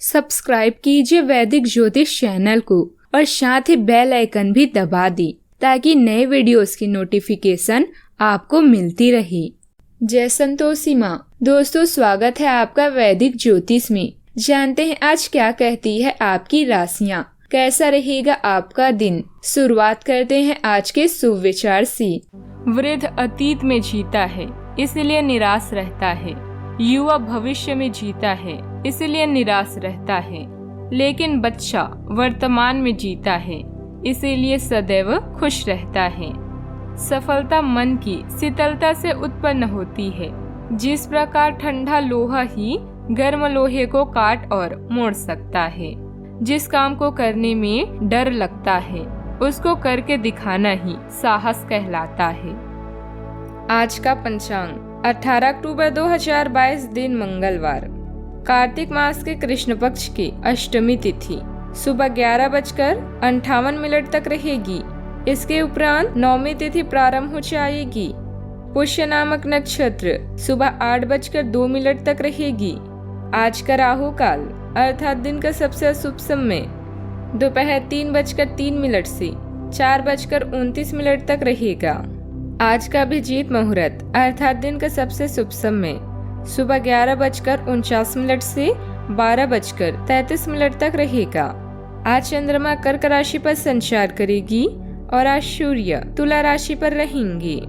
Subscribe कीजिए वैदिक ज्योतिष चैनल को और साथ ही बेल आइकन भी दबा दी ताकि नए वीडियोस की नोटिफिकेशन आपको मिलती रहे। जय संतोषी माँ। दोस्तों, स्वागत है आपका वैदिक ज्योतिष में। जानते हैं आज क्या कहती है आपकी राशियाँ, कैसा रहेगा आपका दिन। शुरुआत करते हैं आज के शुभ विचार से। वृद्ध अतीत में जीता है इसलिए निराश रहता है। युवा भविष्य में जीता है इसलिए निराश रहता है, लेकिन बच्चा वर्तमान में जीता है इसीलिए सदैव खुश रहता है। सफलता मन की शीतलता से उत्पन्न होती है। जिस प्रकार ठंडा लोहा ही गर्म लोहे को काट और मोड़ सकता है। जिस काम को करने में डर लगता है उसको करके दिखाना ही साहस कहलाता है। आज का पंचांग 18 अक्टूबर 2022 दिन मंगलवार, कार्तिक मास के कृष्ण पक्ष की अष्टमी तिथि सुबह 11:58 तक रहेगी। इसके उपरांत नौमी तिथि प्रारंभ हो जाएगी। पुष्य नामक नक्षत्र सुबह 8:02 तक रहेगी। आज का राहु काल अर्थात दिन का सबसे अशुभ समय दोपहर 3:03 से 4:29 तक रहेगा। आज का अभिजीत मुहूर्त अर्थात दिन का सबसे शुभ समय सुबह 11:49 से 12:33 तक रहेगा। आज चंद्रमा कर्क राशि पर संचार करेगी और आज सूर्य तुला राशि पर रहेंगे।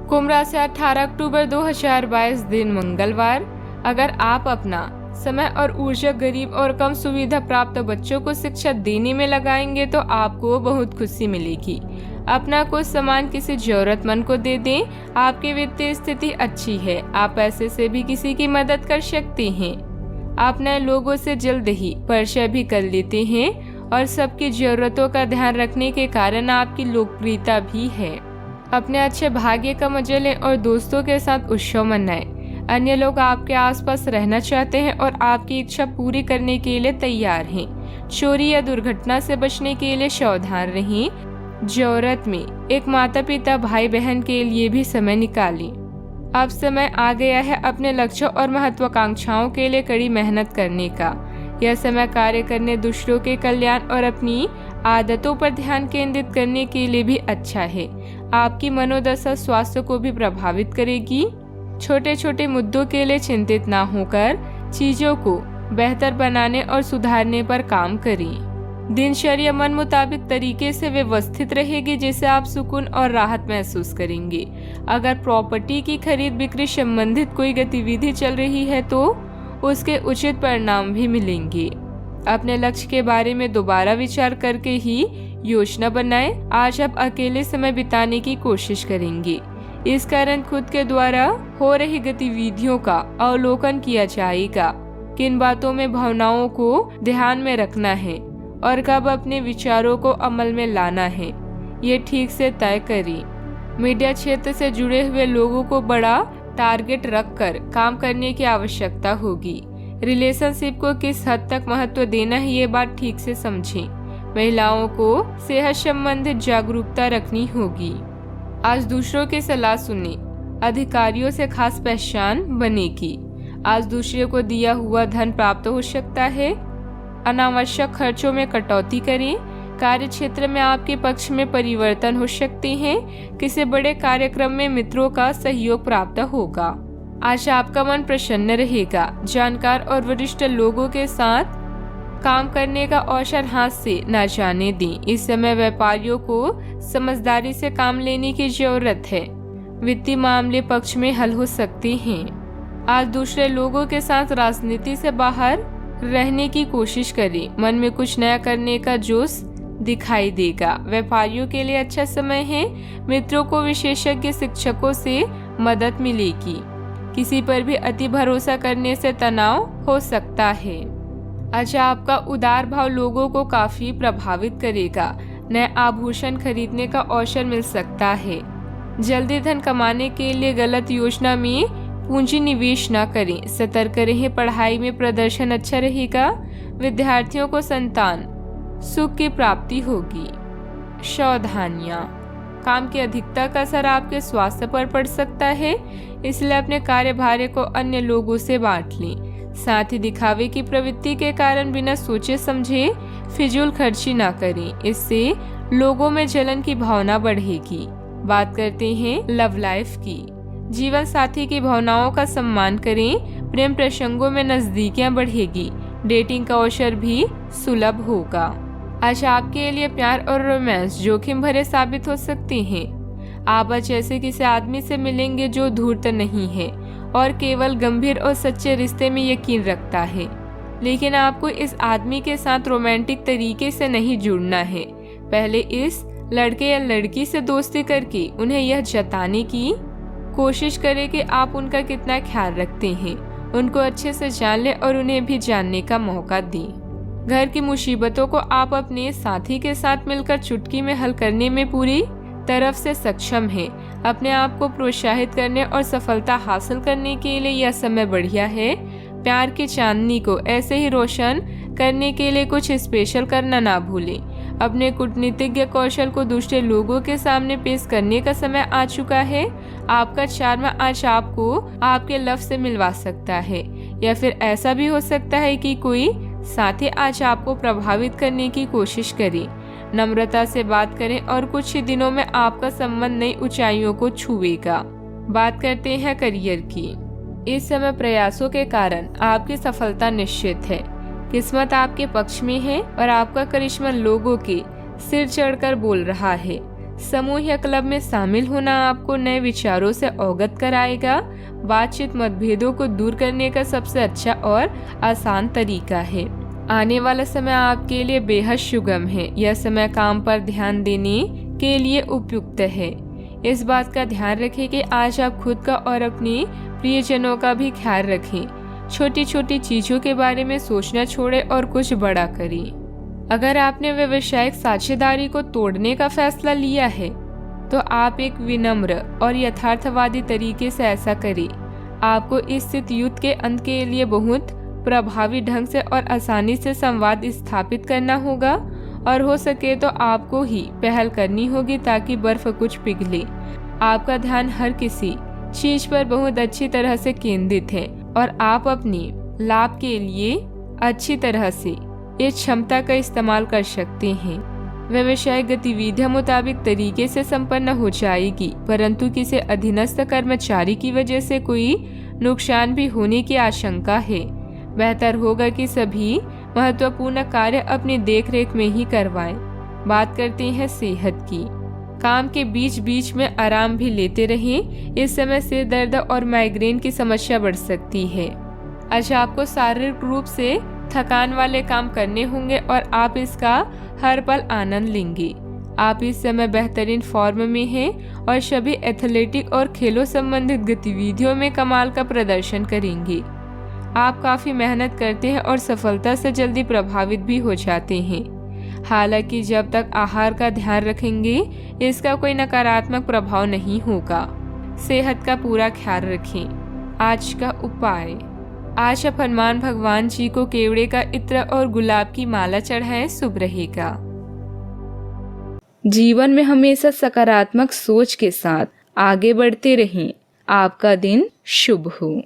कुंभ राशि 18 अक्टूबर 2022 दिन मंगलवार। अगर आप अपना समय और ऊर्जा गरीब और कम सुविधा प्राप्त बच्चों को शिक्षा देने में लगाएंगे तो आपको बहुत खुशी मिलेगी। अपना कुछ सामान किसी जरूरतमंद को दे दें। आपकी वित्तीय स्थिति अच्छी है। आप पैसे से भी किसी की मदद कर सकते हैं। आप नए लोगों से जल्द ही परिचय भी कर लेते हैं और सबकी जरूरतों का ध्यान रखने के कारण आपकी लोकप्रियता भी है। अपने अच्छे भाग्य का मजा लें और दोस्तों के साथ उत्सव मनाएं। अन्य लोग आपके आसपास रहना चाहते हैं और आपकी इच्छा पूरी करने के लिए तैयार हैं। चोरी या दुर्घटना से बचने के लिए सावधान रहें। जरूरत में एक माता पिता भाई बहन के लिए भी समय निकालें। अब समय आ गया है अपने लक्ष्यों और महत्वाकांक्षाओं के लिए कड़ी मेहनत करने का। यह समय कार्य करने, दूसरों के कल्याण और अपनी आदतों पर ध्यान केंद्रित करने के लिए भी अच्छा है। आपकी मनोदशा स्वास्थ्य को भी प्रभावित करेगी। छोटे छोटे मुद्दों के लिए चिंतित ना होकर चीजों को बेहतर बनाने और सुधारने पर काम करें। दिनचर्या मन मुताबिक तरीके से व्यवस्थित रहेगी जिससे आप सुकून और राहत महसूस करेंगे। अगर प्रॉपर्टी की खरीद बिक्री संबंधित कोई गतिविधि चल रही है तो उसके उचित परिणाम भी मिलेंगे। अपने लक्ष्य के बारे में दोबारा विचार करके ही योजना बनाएं। आज आप अकेले समय बिताने की कोशिश करेंगे। इस कारण खुद के द्वारा हो रही गतिविधियों का अवलोकन किया जाएगा। किन बातों में भावनाओं को ध्यान में रखना है और कब अपने विचारों को अमल में लाना है, ये ठीक से तय करें। मीडिया क्षेत्र से जुड़े हुए लोगों को बड़ा टारगेट रखकर काम करने की आवश्यकता होगी। रिलेशनशिप को किस हद तक महत्व देना है ये बात ठीक से समझें। महिलाओं को सेहत संबंधित जागरूकता रखनी होगी। आज दूसरों की सलाह सुने। अधिकारियों से खास पहचान बनेगी। आज दूसरे को दिया हुआ धन प्राप्त हो सकता है। अनावश्यक खर्चों में कटौती करें। कार्य क्षेत्र में आपके पक्ष में परिवर्तन हो सकते हैं। किसी बड़े कार्यक्रम में मित्रों का सहयोग प्राप्त होगा। आज आपका मन प्रसन्न रहेगा। जानकार और वरिष्ठ लोगों के साथ काम करने का अवसर हाथ से न जाने दें। इस समय व्यापारियों को समझदारी से काम लेने की जरूरत है। वित्तीय मामले पक्ष में हल हो सकते हैं। आज दूसरे लोगों के साथ राजनीति से बाहर रहने की कोशिश करें। मन में कुछ नया करने का जोश दिखाई देगा। व्यापारियों के लिए अच्छा समय है। मित्रों को विशेषज्ञ शिक्षकों से मदद मिलेगी। किसी पर भी अति भरोसा करने से तनाव हो सकता है। आज आपका उदार भाव लोगों को काफी प्रभावित करेगा। नए आभूषण खरीदने का अवसर मिल सकता है। जल्दी धन कमाने के लिए गलत योजना में पूंजी निवेश न करें। सतर्क रहें। पढ़ाई में प्रदर्शन अच्छा रहेगा। विद्यार्थियों को संतान सुख की प्राप्ति होगी। सावधानियां। काम की अधिकता का असर आपके स्वास्थ्य पर पड़ सकता है, इसलिए अपने कार्यभार को अन्य लोगों से बांट लें। साथ ही दिखावे की प्रवृत्ति के कारण बिना सोचे समझे फिजूल खर्ची ना करें, इससे लोगों में जलन की भावना बढ़ेगी। बात करते हैं लव लाइफ की। जीवन साथी की भावनाओं का सम्मान करें, प्रेम प्रसंगों में नजदीकियां बढ़ेगी, डेटिंग का अवसर भी सुलभ होगा। आज आपके लिए प्यार और रोमांस जोखिम भरे साबित हो सकते हैं। आप आज ऐसे किसी आदमी से मिलेंगे जो धूर्त नहीं है और केवल गंभीर और सच्चे रिश्ते में यकीन रखता है, लेकिन आपको इस आदमी के साथ रोमांटिक तरीके से नहीं जुड़ना है। पहले इस लड़के या लड़की से दोस्ती करके उन्हें यह जताने की कोशिश करें कि आप उनका कितना ख्याल रखते हैं। उनको अच्छे से जान लें और उन्हें भी जानने का मौका दें। घर की मुसीबतों को आप अपने साथी के साथ मिलकर चुटकी में हल करने में पूरी तरफ से सक्षम हैं। अपने आप को प्रोत्साहित करने और सफलता हासिल करने के लिए यह समय बढ़िया है। प्यार की चांदनी को ऐसे ही रोशन करने के लिए कुछ स्पेशल करना ना भूलें। अपने कूटनीतिज्ञ कौशल को दूसरे लोगों के सामने पेश करने का समय आ चुका है। आपका चार्म आज आपको आपके लव से मिलवा सकता है, या फिर ऐसा भी हो सकता है कि कोई साथी आज आपको प्रभावित करने की कोशिश करे। नम्रता से बात करें और कुछ ही दिनों में आपका संबंध नई ऊंचाइयों को छुएगा। बात करते हैं करियर की। इस समय प्रयासों के कारण आपकी सफलता निश्चित है। किस्मत आपके पक्ष में है और आपका करिश्मा लोगों के सिर चढ़कर बोल रहा है। समूह या क्लब में शामिल होना आपको नए विचारों से अवगत कराएगा। बातचीत मतभेदों को दूर करने का सबसे अच्छा और आसान तरीका है। आने वाला समय आपके लिए बेहद सुगम है। यह समय काम पर ध्यान देने के लिए उपयुक्त है। इस बात का ध्यान रखें कि आज आप खुद का और अपने प्रियजनों का भी ख्याल रखें। छोटी छोटी चीजों के बारे में सोचना छोड़ें और कुछ बड़ा करें। अगर आपने व्यावसायिक साझेदारी को तोड़ने का फैसला लिया है तो आप एक विनम्र और यथार्थवादी तरीके से ऐसा करें। आपको इस स्थित युद्ध के अंत के लिए बहुत प्रभावी ढंग से और आसानी से संवाद स्थापित करना होगा, और हो सके तो आपको ही पहल करनी होगी ताकि बर्फ कुछ पिघले। आपका ध्यान हर किसी चीज पर बहुत अच्छी तरह से केंद्रित है और आप अपने लाभ के लिए अच्छी तरह से इस क्षमता का इस्तेमाल कर सकते हैं। व्यवसायिक गतिविधियां मुताबिक तरीके से संपन्न हो जाएगी, परंतु किसी अधीनस्थ कर्मचारी की वजह से कोई नुकसान भी होने की आशंका है। बेहतर होगा कि सभी महत्वपूर्ण कार्य अपनी देखरेख में ही करवाएं। बात करते हैं सेहत की। काम के बीच बीच में आराम भी लेते रहें। इस समय सिर दर्द और माइग्रेन की समस्या बढ़ सकती है। आज आपको शारीरिक रूप से थकान वाले काम करने होंगे और आप इसका हर पल आनंद लेंगे। आप इस समय बेहतरीन फॉर्म में हैं और सभी एथलेटिक और खेलों संबंधित गतिविधियों में कमाल का प्रदर्शन करेंगे। आप काफी मेहनत करते हैं और सफलता से जल्दी प्रभावित भी हो जाते हैं। हालांकि जब तक आहार का ध्यान रखेंगे इसका कोई नकारात्मक प्रभाव नहीं होगा। सेहत का पूरा ख्याल रखें। आज का उपाय, आज आप हनुमान भगवान जी को केवड़े का इत्र और गुलाब की माला चढ़ाएं, शुभ रहेगा। जीवन में हमेशा सकारात्मक सोच के साथ आगे बढ़ते रहें। आपका दिन शुभ हो।